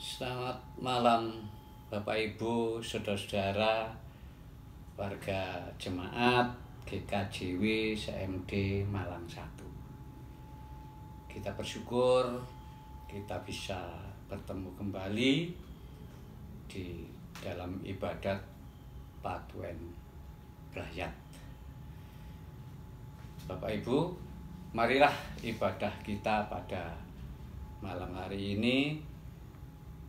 Selamat malam Bapak Ibu, saudara-saudara, warga jemaat GKJW CMD Malang 1. Kita bersyukur kita bisa bertemu kembali di dalam ibadat Patuen Brayat. Bapak Ibu, marilah ibadah kita pada malam hari ini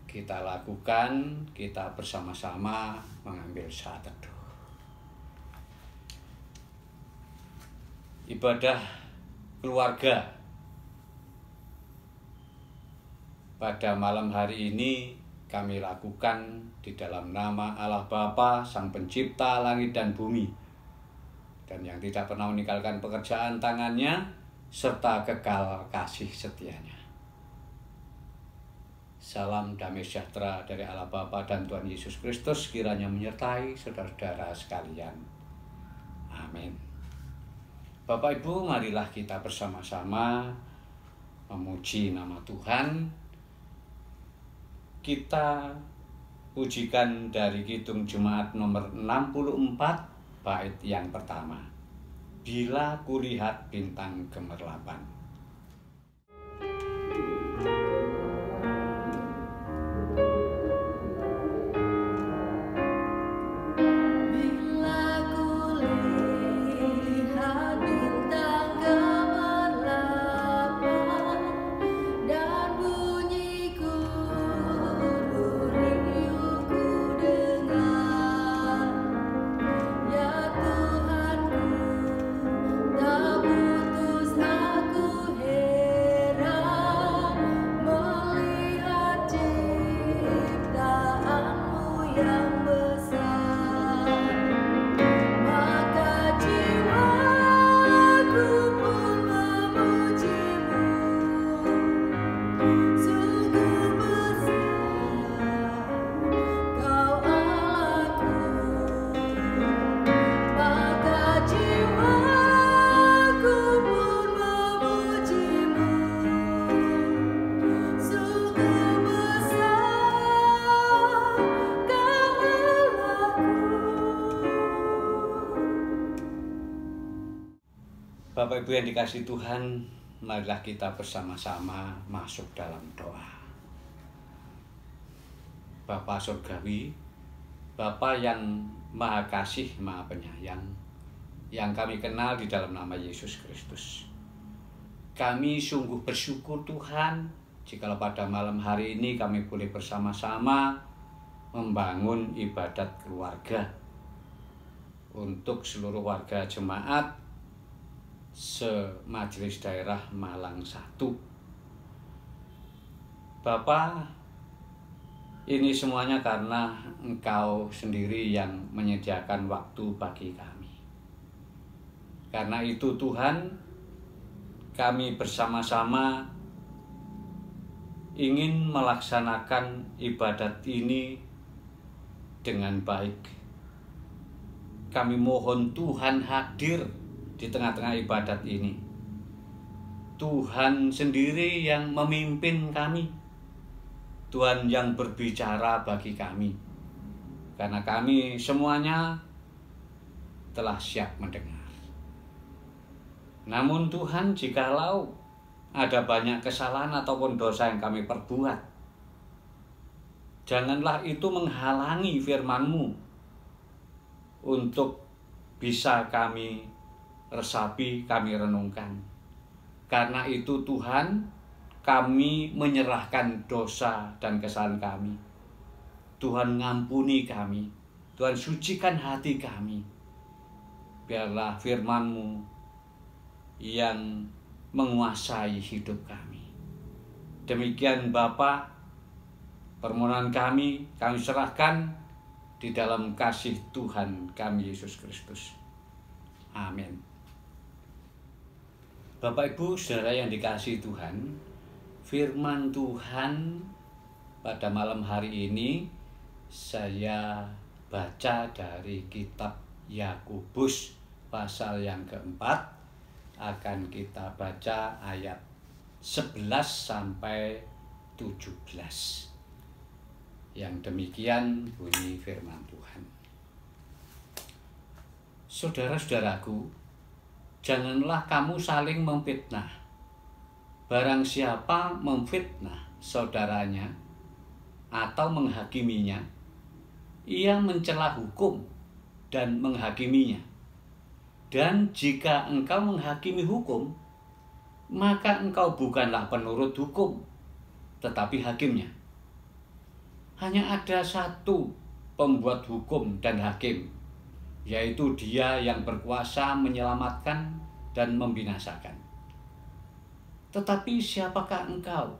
kita lakukan, kita bersama-sama mengambil saat teduh. Ibadah keluarga pada malam hari ini kami lakukan di dalam nama Allah Bapa, Sang Pencipta langit dan bumi, dan yang tidak pernah meninggalkan pekerjaan tangannya, serta kekal kasih setianya. Salam damai sejahtera dari Allah Bapa dan Tuhan Yesus Kristus kiranya menyertai saudara-saudara sekalian. Amin. Bapak Ibu, marilah kita bersama-sama memuji nama Tuhan. Kita pujikan dari Kidung Jemaat nomor 64, bait yang pertama. Bila kulihat bintang gemerlapan. Bapak Ibu yang dikasihi Tuhan, marilah kita bersama-sama masuk dalam doa. Bapa Surgawi, Bapa yang Maha Kasih, Maha Penyayang, yang kami kenal di dalam nama Yesus Kristus. Kami sungguh bersyukur Tuhan, jikalau pada malam hari ini kami boleh bersama-sama membangun ibadat keluarga untuk seluruh warga jemaat se-Majelis Daerah Malang 1. Bapa, ini semuanya karena Engkau sendiri yang menyediakan waktu bagi kami. Karena itu Tuhan, kami bersama-sama ingin melaksanakan ibadat ini dengan baik. Kami mohon Tuhan hadir di tengah-tengah ibadat ini. Tuhan sendiri yang memimpin kami. Tuhan yang berbicara bagi kami. Karena kami semuanya telah siap mendengar. Namun Tuhan, jikalau ada banyak kesalahan ataupun dosa yang kami perbuat, janganlah itu menghalangi firman-Mu untuk bisa kami resapi, kami renungkan. Karena itu Tuhan, kami menyerahkan dosa dan kesalahan kami. Tuhan ngampuni kami, Tuhan sucikan hati kami. Biarlah firman-Mu yang menguasai hidup kami. Demikian Bapa, permohonan kami serahkan di dalam kasih Tuhan kami Yesus Kristus. Amin. Bapak Ibu saudara yang dikasihi Tuhan, firman Tuhan pada malam hari ini saya baca dari kitab Yakobus pasal yang keempat. Akan kita baca ayat 11 sampai 17. Yang demikian bunyi firman Tuhan. Saudara-saudaraku, janganlah kamu saling memfitnah. Barang siapa memfitnah saudaranya atau menghakiminya, ia mencela hukum dan menghakiminya. Dan jika engkau menghakimi hukum, maka engkau bukanlah penurut hukum, tetapi hakimnya. Hanya ada satu pembuat hukum dan hakim, yaitu Dia yang berkuasa menyelamatkan dan membinasakan. Tetapi siapakah engkau,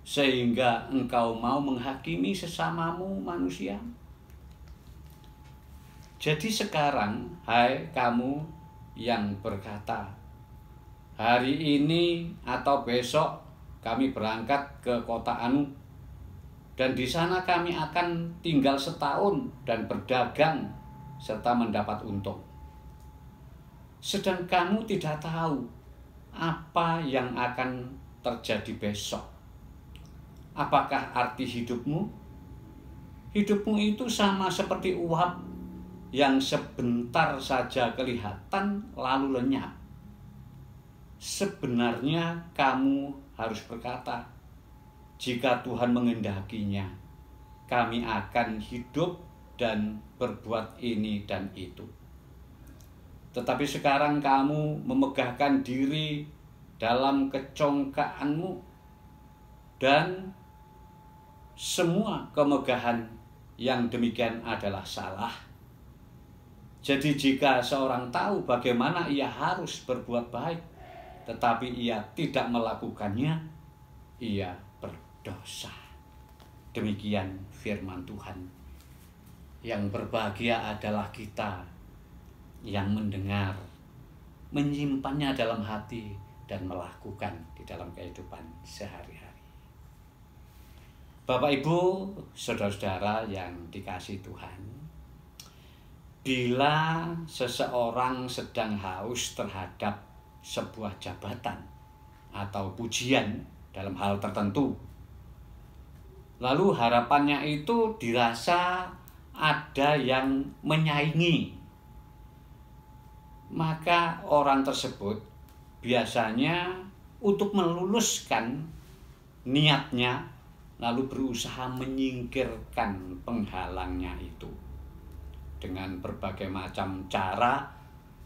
sehingga engkau mau menghakimi sesamamu manusia? Jadi sekarang, hai kamu yang berkata, hari ini atau besok kami berangkat ke kota anu, dan di sana kami akan tinggal setahun dan berdagang serta mendapat untung. Sedang kamu tidak tahu apa yang akan terjadi besok. Apakah arti hidupmu? Hidupmu itu sama seperti uap yang sebentar saja kelihatan lalu lenyap. Sebenarnya kamu harus berkata, jika Tuhan mengendakinya, kami akan hidup dan berbuat ini dan itu. Tetapi sekarang kamu memegahkan diri dalam kecongkaanmu, dan semua kemegahan yang demikian adalah salah. Jadi jika seorang tahu bagaimana ia harus berbuat baik, tetapi ia tidak melakukannya, ia berdosa. Demikian firman Tuhan. Yang berbahagia adalah kita yang mendengar, menyimpannya dalam hati, dan melakukan di dalam kehidupan sehari-hari. Bapak, Ibu, saudara-saudara yang dikasihi Tuhan, bila seseorang sedang haus terhadap sebuah jabatan atau pujian dalam hal tertentu, lalu harapannya itu dirasa ada yang menyaingi, maka orang tersebut biasanya untuk meluluskan niatnya lalu berusaha menyingkirkan penghalangnya itu dengan berbagai macam cara,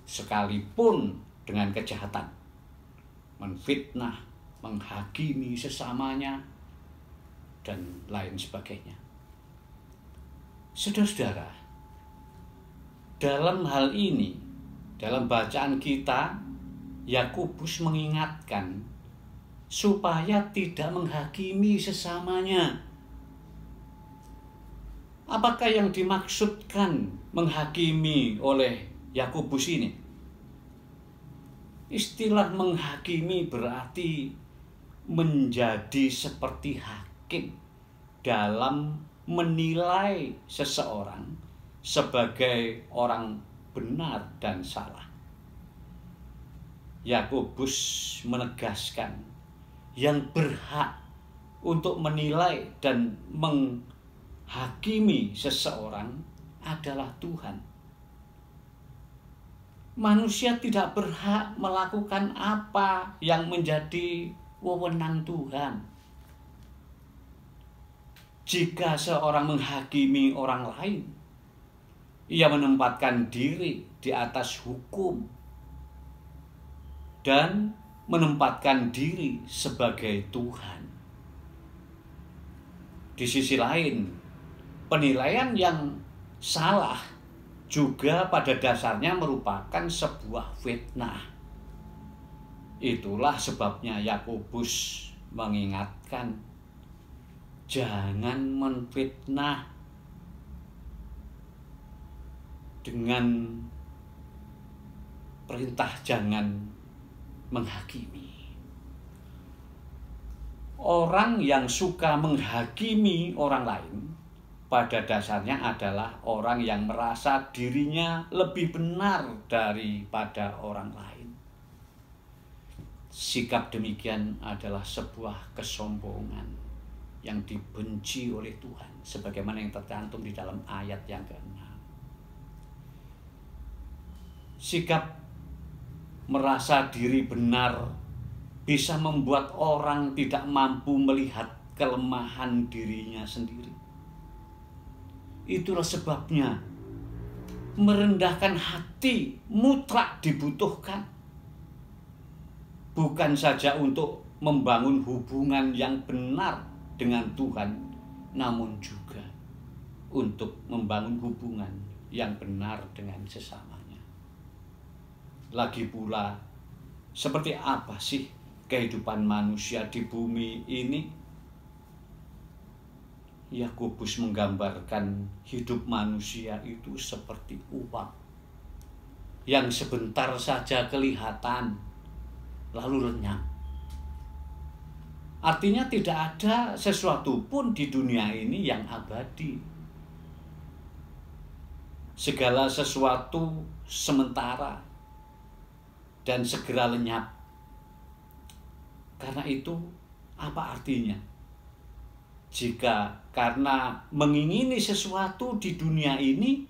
sekalipun dengan kejahatan, menfitnah, menghakimi sesamanya, dan lain sebagainya. Saudara-saudara, dalam hal ini, dalam bacaan kita, Yakobus mengingatkan supaya tidak menghakimi sesamanya. Apakah yang dimaksudkan menghakimi oleh Yakobus ini? Istilah menghakimi berarti menjadi seperti hakim dalam menilai seseorang sebagai orang benar dan salah. Yakobus menegaskan yang berhak untuk menilai dan menghakimi seseorang adalah Tuhan. Manusia tidak berhak melakukan apa yang menjadi wewenang Tuhan. Jika seorang menghakimi orang lain, ia menempatkan diri di atas hukum dan menempatkan diri sebagai Tuhan. Di sisi lain, penilaian yang salah juga pada dasarnya merupakan sebuah fitnah. Itulah sebabnya Yakobus mengingatkan, jangan menfitnah dengan perintah jangan menghakimi. Orang yang suka menghakimi orang lain pada dasarnya adalah orang yang merasa dirinya lebih benar daripada orang lain. Sikap demikian adalah sebuah kesombongan. yang dibenci oleh Tuhan, sebagaimana yang tercantum di dalam ayat yang ke-6. Sikap merasa diri benar bisa membuat orang tidak mampu melihat kelemahan dirinya sendiri. Itulah sebabnya merendahkan hati mutlak dibutuhkan. Bukan saja untuk membangun hubungan yang benar dengan Tuhan, namun juga untuk membangun hubungan yang benar dengan sesamanya. Lagi pula, seperti apa sih kehidupan manusia di bumi ini? Yakobus menggambarkan hidup manusia itu seperti uap yang sebentar saja kelihatan lalu lenyap. Artinya tidak ada sesuatu pun di dunia ini yang abadi. Segala sesuatu sementara dan segera lenyap. Karena itu, apa artinya? Jika karena mengingini sesuatu di dunia ini,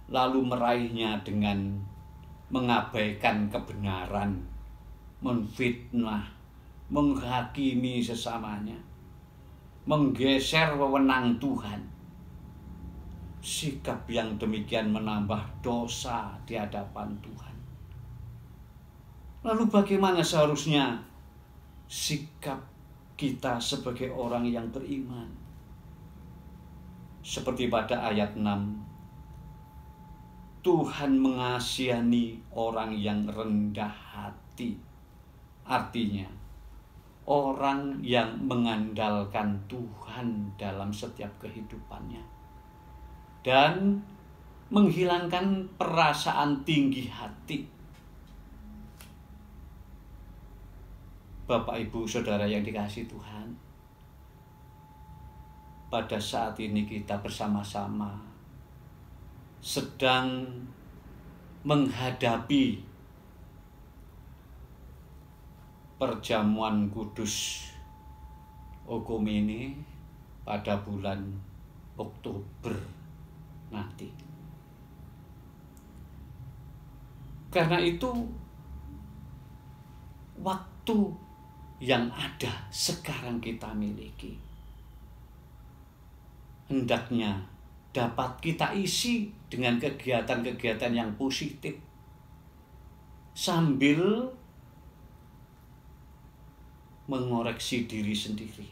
lalu meraihnya dengan mengabaikan kebenaran, menfitnah, menghakimi sesamanya, menggeser wewenang Tuhan. Sikap yang demikian menambah dosa di hadapan Tuhan. Lalu bagaimana seharusnya sikap kita sebagai orang yang beriman? Seperti pada ayat 6, Tuhan mengasihani orang yang rendah hati. Artinya, orang yang mengandalkan Tuhan dalam setiap kehidupannya dan menghilangkan perasaan tinggi hati. Bapak, Ibu, Saudara yang dikasihi Tuhan, pada saat ini kita bersama-sama sedang menghadapi perjamuan kudus Okomene pada bulan Oktober nanti. Karena itu, waktu yang ada sekarang kita miliki hendaknya dapat kita isi dengan kegiatan-kegiatan yang positif, sambil mengoreksi diri sendiri.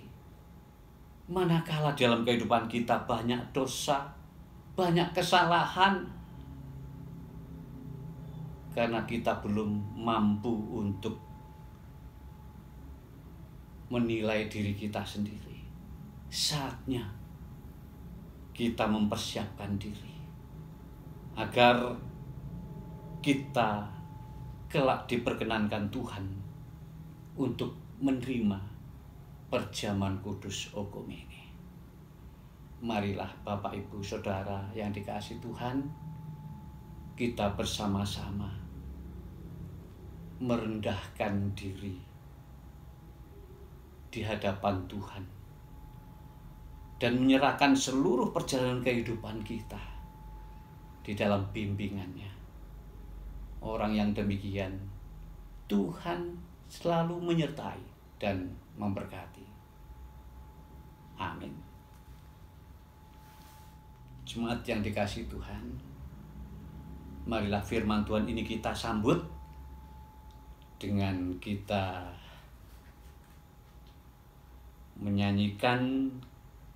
Manakala dalam kehidupan kita banyak dosa, banyak kesalahan, karena kita belum mampu untuk menilai diri kita sendiri, saatnya kita mempersiapkan diri agar kita kelak diperkenankan Tuhan untuk menerima perjamuan kudus Okomene. Marilah Bapak, Ibu, Saudara yang dikasihi Tuhan, kita bersama-sama merendahkan diri di hadapan Tuhan dan menyerahkan seluruh perjalanan kehidupan kita di dalam bimbingannya. Orang yang demikian, Tuhan selalu menyertai dan memberkati. Amin. Jemaat yang dikasihi Tuhan, marilah firman Tuhan ini kita sambut dengan kita menyanyikan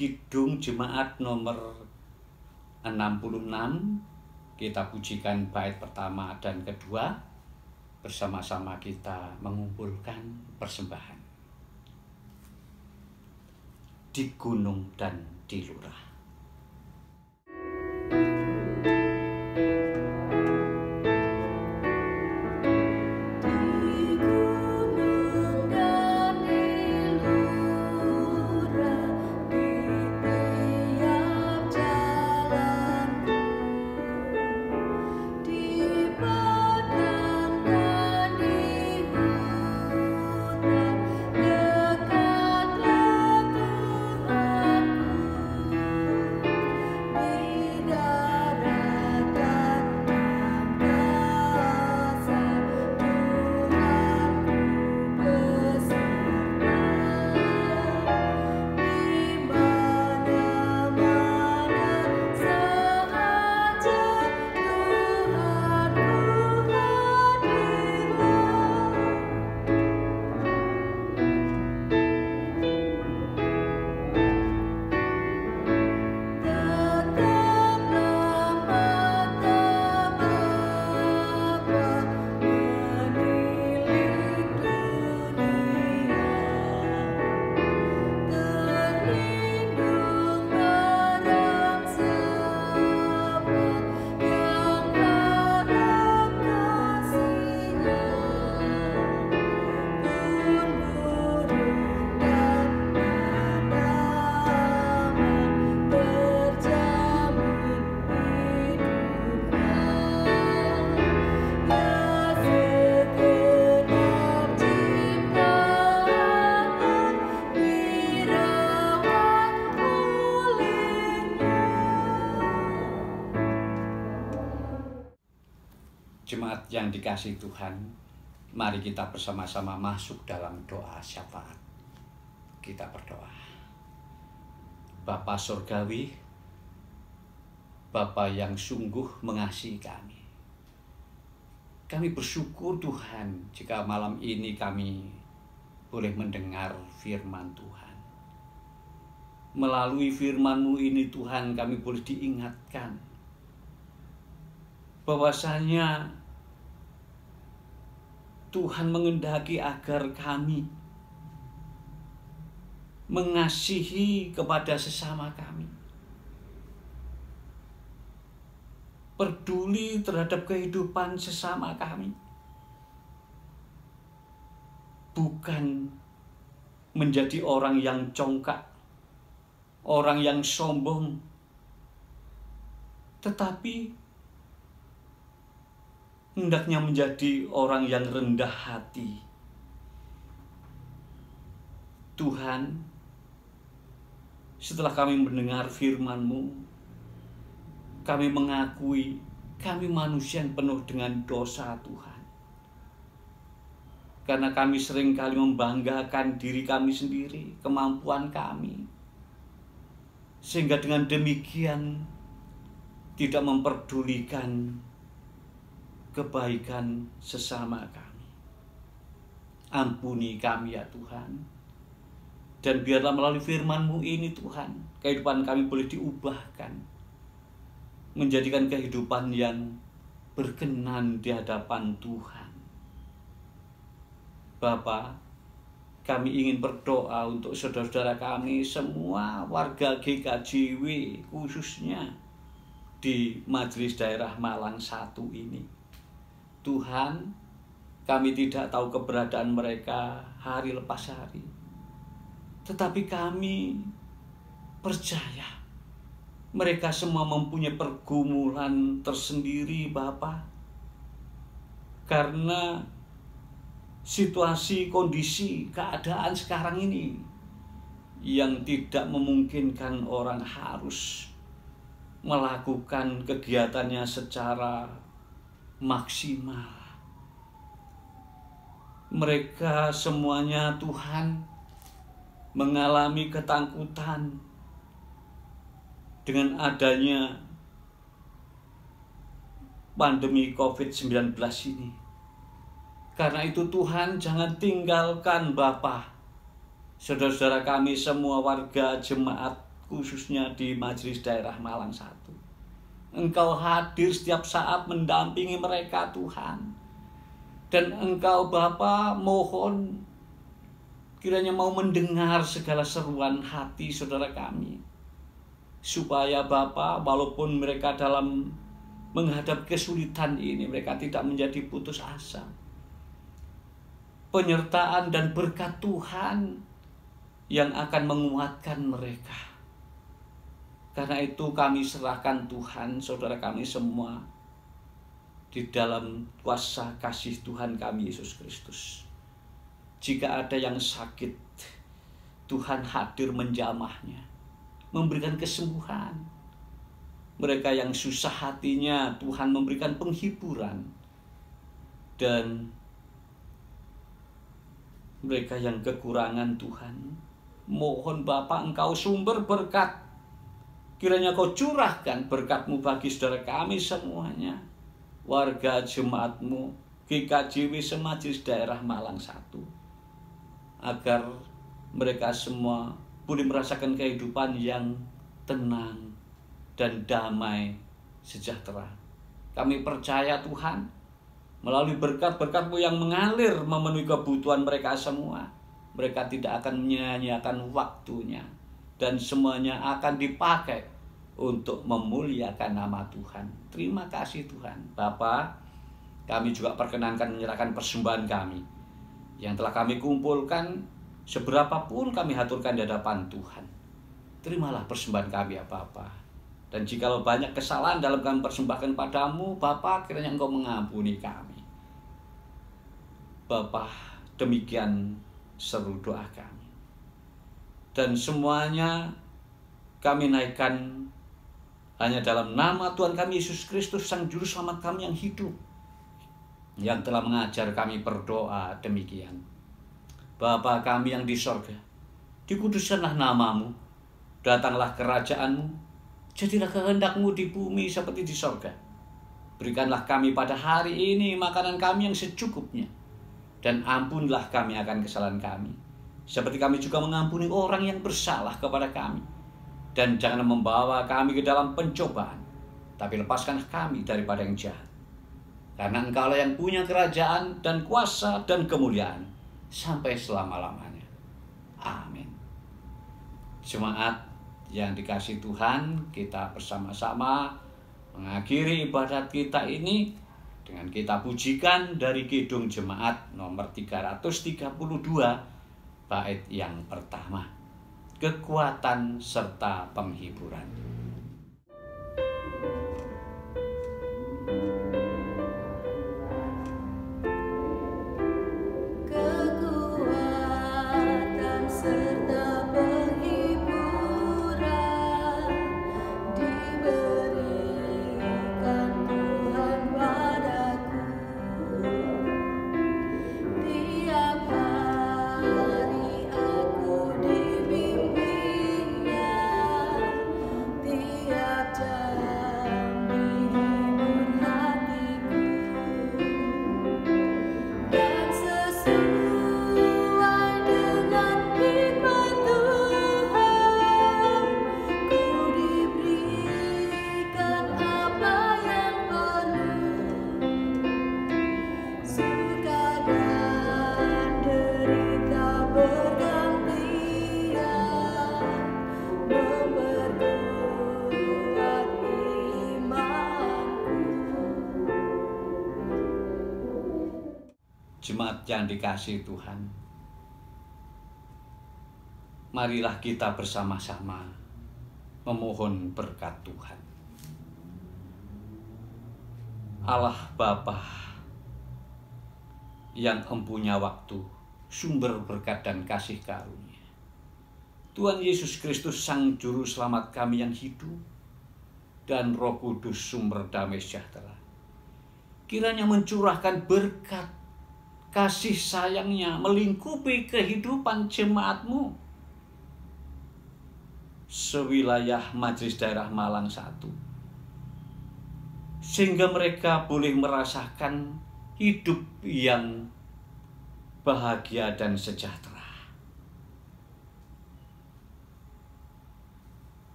Kidung Jemaat nomor 66. Kita pujikan bait pertama dan kedua. Bersama-sama kita mengumpulkan persembahan di gunung dan di lurah. yang dikasihi Tuhan, mari kita bersama-sama masuk dalam doa syafaat. Kita berdoa. Bapa Surgawi, Bapa yang sungguh mengasihi kami bersyukur Tuhan jika malam ini kami boleh mendengar firman Tuhan. Melalui firman-Mu ini Tuhan, kami boleh diingatkan bahwasanya Tuhan menghendaki agar kami mengasihi kepada sesama kami, peduli terhadap kehidupan sesama kami, bukan menjadi orang yang congkak, orang yang sombong, tetapi hendaknya menjadi orang yang rendah hati. Tuhan, setelah kami mendengar firman-Mu, kami mengakui kami manusia yang penuh dengan dosa Tuhan. Karena kami seringkali membanggakan diri kami sendiri, kemampuan kami. Sehingga dengan demikian tidak memperdulikan kebaikan sesama kami. Ampuni kami ya Tuhan. Dan biarlah melalui firman-Mu ini Tuhan, kehidupan kami boleh diubahkan, menjadikan kehidupan yang berkenan di hadapan Tuhan. Bapa, kami ingin berdoa untuk saudara-saudara kami semua warga GKJW, khususnya di Majelis Daerah Malang 1 ini. Tuhan, kami tidak tahu keberadaan mereka hari lepas hari, tetapi kami percaya mereka semua mempunyai pergumulan tersendiri, Bapa, karena situasi, kondisi, keadaan sekarang ini yang tidak memungkinkan orang harus melakukan kegiatannya secara maksimal. Mereka semuanya Tuhan mengalami ketakutan dengan adanya pandemi COVID-19 ini. Karena itu Tuhan, jangan tinggalkan Bapa, saudara-saudara kami semua warga jemaat khususnya di Majelis Daerah Malang 1. Engkau hadir setiap saat mendampingi mereka Tuhan. Dan Engkau Bapa mohon kiranya mau mendengar segala seruan hati saudara kami. Supaya Bapa, walaupun mereka dalam menghadap kesulitan ini, mereka tidak menjadi putus asa. Penyertaan dan berkat Tuhan yang akan menguatkan mereka. Karena itu kami serahkan Tuhan, saudara kami semua, di dalam kuasa kasih Tuhan kami Yesus Kristus. Jika ada yang sakit, Tuhan hadir menjamahnya, memberikan kesembuhan. Mereka yang susah hatinya, Tuhan memberikan penghiburan. Dan mereka yang kekurangan Tuhan, mohon Bapa Engkau sumber berkat, kiranya Kau curahkan berkat-Mu bagi saudara kami semuanya, warga jemaat-Mu GKJW Majelis Daerah Malang 1, agar mereka semua boleh merasakan kehidupan yang tenang dan damai sejahtera. Kami percaya Tuhan, melalui berkat-berkat-Mu yang mengalir memenuhi kebutuhan mereka semua, mereka tidak akan menyia-nyiakan waktunya, dan semuanya akan dipakai untuk memuliakan nama Tuhan. Terima kasih Tuhan. Bapa, kami juga perkenankan menyerahkan persembahan kami yang telah kami kumpulkan, seberapapun kami haturkan di hadapan Tuhan. Terimalah persembahan kami ya Bapa. Dan jikalau banyak kesalahan dalam kami persembahkan padamu, Bapa, kiranya Engkau mengampuni kami. Bapa, demikian seru doa kami. Dan semuanya kami naikkan hanya dalam nama Tuhan kami Yesus Kristus, Sang Juru Selamat kami yang hidup, yang telah mengajar kami berdoa demikian. Bapa kami yang di sorga, dikuduskanlah namamu, datanglah kerajaanmu, jadilah kehendakmu di bumi seperti di sorga. Berikanlah kami pada hari ini makanan kami yang secukupnya, dan ampunilah kami akan kesalahan kami, seperti kami juga mengampuni orang yang bersalah kepada kami. Dan jangan membawa kami ke dalam pencobaan, tapi lepaskanlah kami daripada yang jahat. Karena Engkaulah yang punya kerajaan dan kuasa dan kemuliaan sampai selama-lamanya. Amin. Jemaat yang dikasihi Tuhan, kita bersama-sama mengakhiri ibadat kita ini dengan kita pujikan dari Kidung Jemaat nomor 332, bait yang pertama, kekuatan serta penghiburan. Jemaat yang dikasihi Tuhan, marilah kita bersama-sama memohon berkat Tuhan. Allah Bapa yang empunya waktu, sumber berkat dan kasih karunia, Tuhan Yesus Kristus Sang Juru Selamat kami yang hidup, dan Roh Kudus sumber damai sejahtera, kiranya mencurahkan berkat kasih sayangnya melingkupi kehidupan jemaatmu sewilayah Majelis Daerah Malang 1, sehingga mereka boleh merasakan hidup yang bahagia dan sejahtera.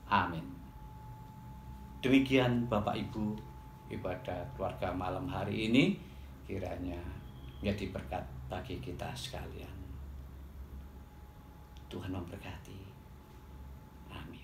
Amin. Demikian Bapak Ibu, ibadat keluarga malam hari ini kiranya menjadi berkat bagi kita sekalian. Tuhan memberkati. Amin.